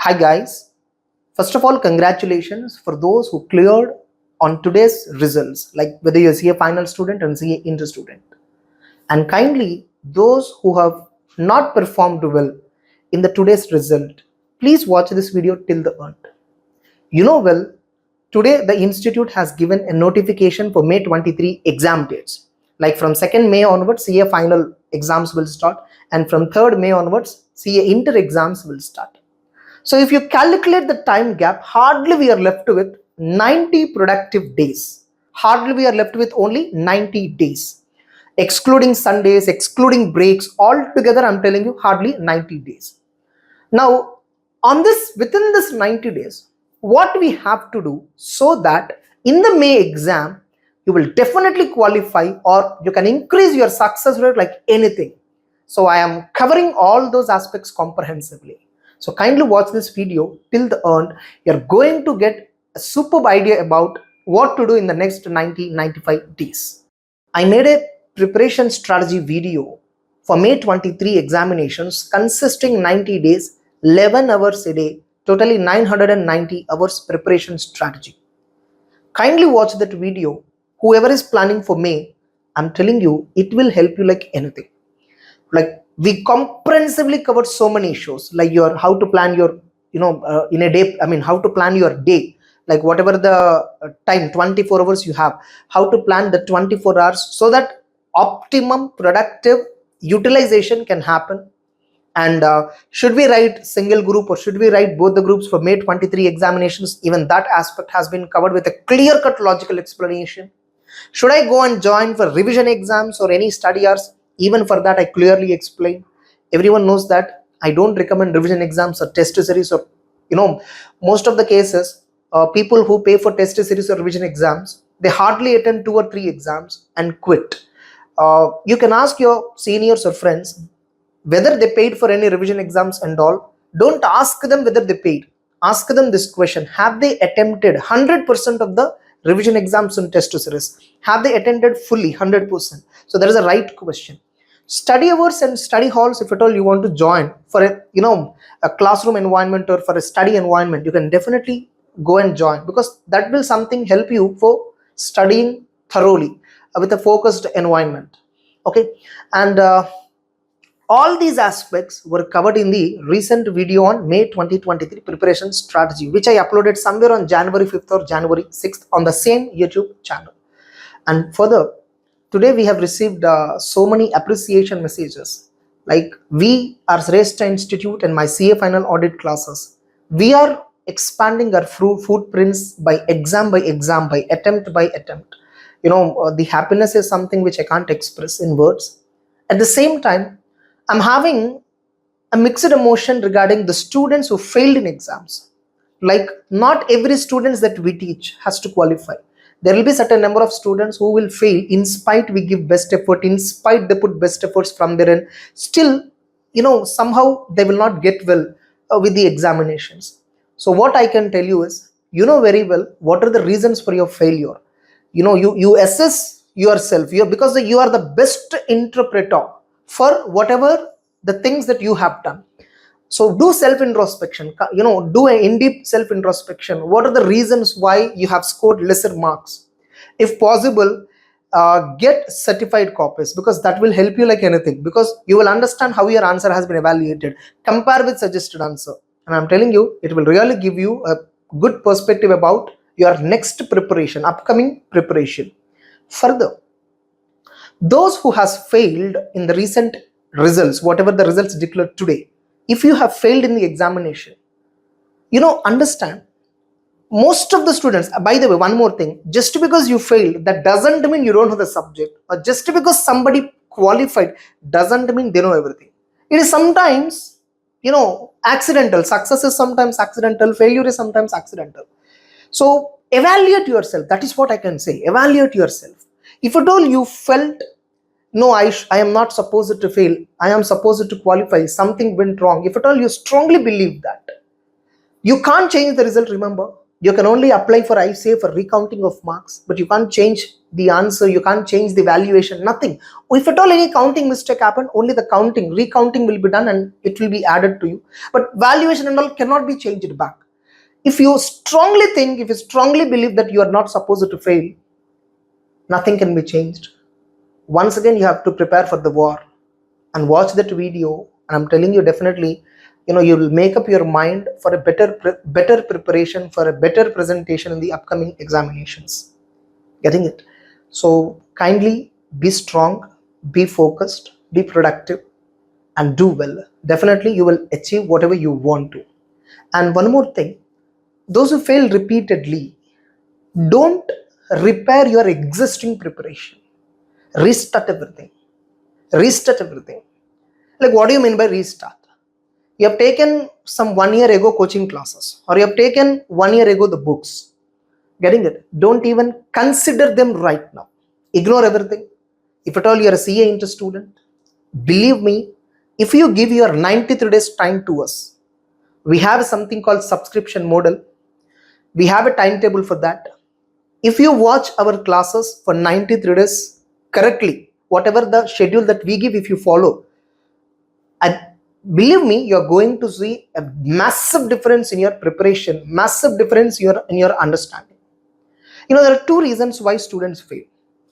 Hi guys, first of all congratulations for those who cleared on today's results, like whether you're a CA final student and CA inter student. And kindly those who have not performed well in the today's result, please watch this video till the end. You know well, today the institute has given a notification for May 23 exam dates. Like from 2nd May onwards, CA final exams will start, and from 3rd May onwards, CA inter exams will start. So if you calculate the time gap, hardly we are left with 90 productive days. Hardly we are left with only 90 days. Excluding Sundays, excluding breaks, altogether I'm telling you hardly 90 days. Now, within this 90 days, what we have to do so that in the May exam, you will definitely qualify or you can increase your success rate like anything. So I am covering all those aspects comprehensively. So kindly watch this video till the end. You're going to get a superb idea about what to do in the next 90-95 days. I made a preparation strategy video for May 23 examinations consisting 90 days, 11 hours a day, totally 990 hours preparation strategy. Kindly watch that video. Whoever is planning for May, I'm telling you, it will help you like anything. Like we comprehensively covered so many issues, like your how to plan your in a day, how to plan your day, like whatever the time 24 hours you have, how to plan the 24 hours so that optimum productive utilization can happen. And should we write single group or should we write both the groups for May 23 examinations, even that aspect has been covered with a clear cut logical explanation. Should I go and join for revision exams or any study hours? Even for that, I clearly explain. Everyone knows that I don't recommend revision exams or test series, or most of the cases, people who pay for test series or revision exams, they hardly attend 2 or 3 exams and quit. You can ask your seniors or friends whether they paid for any revision exams and all. Don't ask them whether they paid. Ask them this question: have they attempted 100% of the revision exams and test series? Have they attended fully 100%? So that is a right question. Study hours and study halls, if at all you want to join for a classroom environment or for a study environment, you can definitely go and join, because that will something help you for studying thoroughly with a focused environment. Okay, and all these aspects were covered in the recent video on May 2023 preparation strategy, which I uploaded somewhere on January 5th or January 6th on the same YouTube channel. And further, today we have received so many appreciation messages. Like we are Sreshta Institute and my CA final audit classes, we are expanding our footprints by exam, by attempt by attempt. The happiness is something which I can't express in words. At the same time, I'm having a mixed emotion regarding the students who failed in exams. Like not every students that we teach has to qualify. There will be certain number of students who will fail in spite we give best effort, in spite they put best efforts from their end. Still, somehow they will not get well with the examinations. So what I can tell you is, very well what are the reasons for your failure. You assess yourself, because you are the best interpreter for whatever the things that you have done. So do self introspection, do an in-depth self introspection. What are the reasons why you have scored lesser marks? If possible, get certified copies, because that will help you like anything, because you will understand how your answer has been evaluated. Compare with suggested answer, and I'm telling you, it will really give you a good perspective about your next preparation, upcoming preparation. Further, those who has failed in the recent results, whatever the results declared today, if you have failed in the examination, understand, most of the students, by the way, one more thing, just because you failed, that doesn't mean you don't know the subject, or just because somebody qualified doesn't mean they know everything. It is sometimes, accidental. Success is sometimes accidental, failure is sometimes accidental. So evaluate yourself. That is what I can say. Evaluate yourself. If at all you felt, no, I am not supposed to fail, I am supposed to qualify, something went wrong, if at all you strongly believe that, you can't change the result, remember, You can only apply for ICA for recounting of marks, but you can't change the answer, you can't change the valuation, nothing. If at all any counting mistake happened, only the recounting will be done and it will be added to you. But valuation and all cannot be changed back. If you strongly think, if you strongly believe that you are not supposed to fail, nothing can be changed. Once again, you have to prepare for the war and watch that video. And I'm telling you, definitely, you will make up your mind for a better preparation, for a better presentation in the upcoming examinations. Getting it? So kindly be strong, be focused, be productive, and do well. Definitely, you will achieve whatever you want to. And one more thing, those who fail repeatedly, don't repair your existing preparation. Restart everything. Restart everything. Like, what do you mean by restart? You have taken some 1 year ago coaching classes, or you have taken 1 year ago the books. Getting it? Don't even consider them right now. Ignore everything. If at all you are a CA Inter student, believe me, if you give your 93 days time to us, we have something called subscription model. We have a timetable for that. If you watch our classes for 93 days correctly, whatever the schedule that we give, if you follow, and believe me, you're going to see a massive difference in your preparation, massive difference in your understanding. There are two reasons why students fail.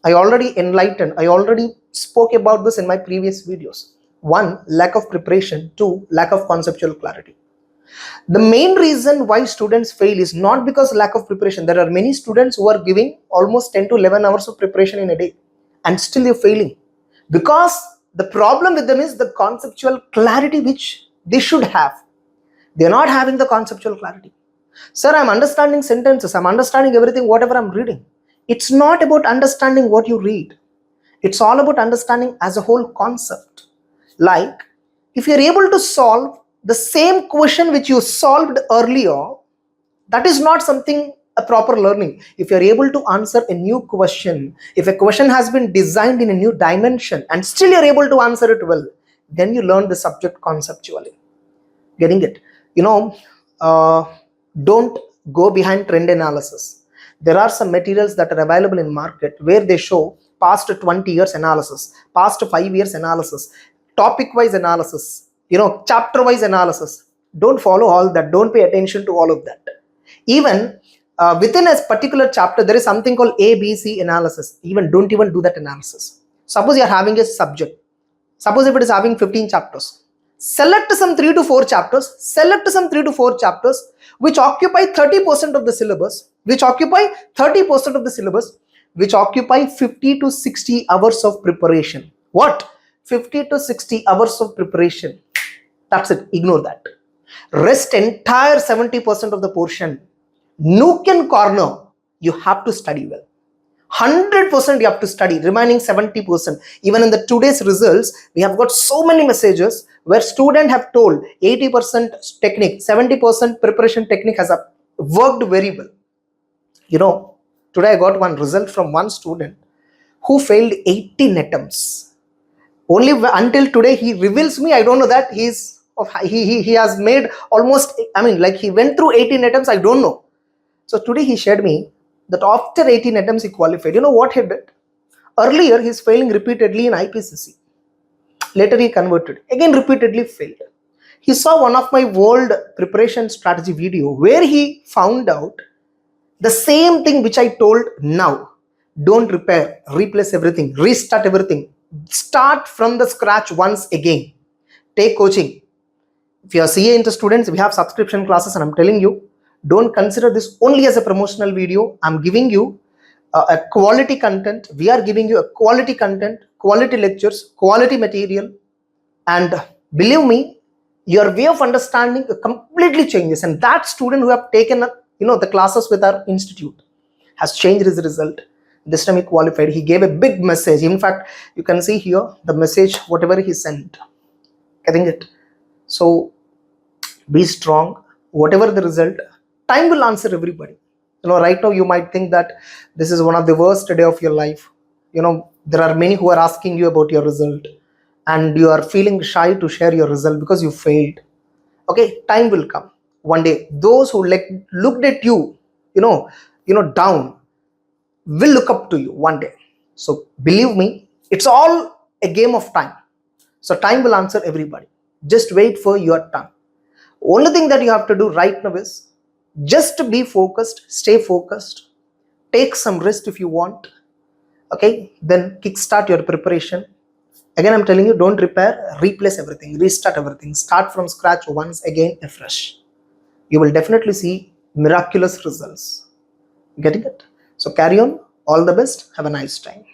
I already spoke about this in my previous videos. One, lack of preparation. Two, lack of conceptual clarity. The main reason why students fail is not because lack of preparation. There are many students who are giving almost 10 to 11 hours of preparation in a day and still they're failing, because the problem with them is the conceptual clarity which they should have. They're not having the conceptual clarity. Sir, I'm understanding sentences, I'm understanding everything, whatever I'm reading. It's not about understanding what you read. It's all about understanding as a whole concept. Like, if you're able to solve the same question which you solved earlier, that is not something a proper learning. If you're able to answer a new question, if a question has been designed in a new dimension and still you're able to answer it well, then you learn the subject conceptually. Getting it? Don't go behind trend analysis. There are some materials that are available in market where they show past 20 years analysis, past 5 years analysis, topic wise analysis, chapter wise analysis. Don't follow all that. Don't pay attention to all of that. Even within a particular chapter, there is something called ABC analysis. Don't even do that analysis. Suppose you are having a subject. Suppose if it is having 15 chapters. Select some 3 to 4 chapters. Select some 3 to 4 chapters which occupy 30% of the syllabus, which occupy 30% of the syllabus, which occupy 50 to 60 hours of preparation. What? 50 to 60 hours of preparation. That's it. Ignore that. Rest entire 70% of the portion, nook and corner, you have to study well. 100% you have to study, remaining 70%. Even in the today's results, we have got so many messages where students have told 80% technique, 70% preparation technique has worked very well. Today I got one result from one student who failed 18 attempts. Only until today he reveals me, I don't know that he has made almost, he went through 18 attempts, I don't know. So today he shared me that after 18 attempts he qualified. You know what he did? Earlier he's failing repeatedly in IPCC. Later he converted. Again repeatedly failed. He saw one of my world preparation strategy video where he found out the same thing which I told now. Don't repair, replace everything, restart everything. Start from the scratch once again. Take coaching. If you are CA Inter students, we have subscription classes, and I'm telling you, don't consider this only as a promotional video. I'm giving you a quality content. We are giving you a quality content, quality lectures, quality material, and believe me, your way of understanding completely changes. And that student who have taken the classes with our institute has changed his result. This time he qualified. He gave a big message. In fact, you can see here the message, whatever he sent. Getting it? So be strong. Whatever the result, time will answer everybody. Right now you might think that this is one of the worst day of your life. There are many who are asking you about your result and you are feeling shy to share your result because you failed. Okay, time will come. One day, those who looked at you down will look up to you one day. So believe me, it's all a game of time. So time will answer everybody. Just wait for your turn. Only thing that you have to do right now is just be focused, stay focused, take some rest if you want. Okay, then kickstart your preparation. Again, I'm telling you, don't repair, replace everything, restart everything, start from scratch once again afresh. You will definitely see miraculous results. Getting it? So carry on. All the best. Have a nice time.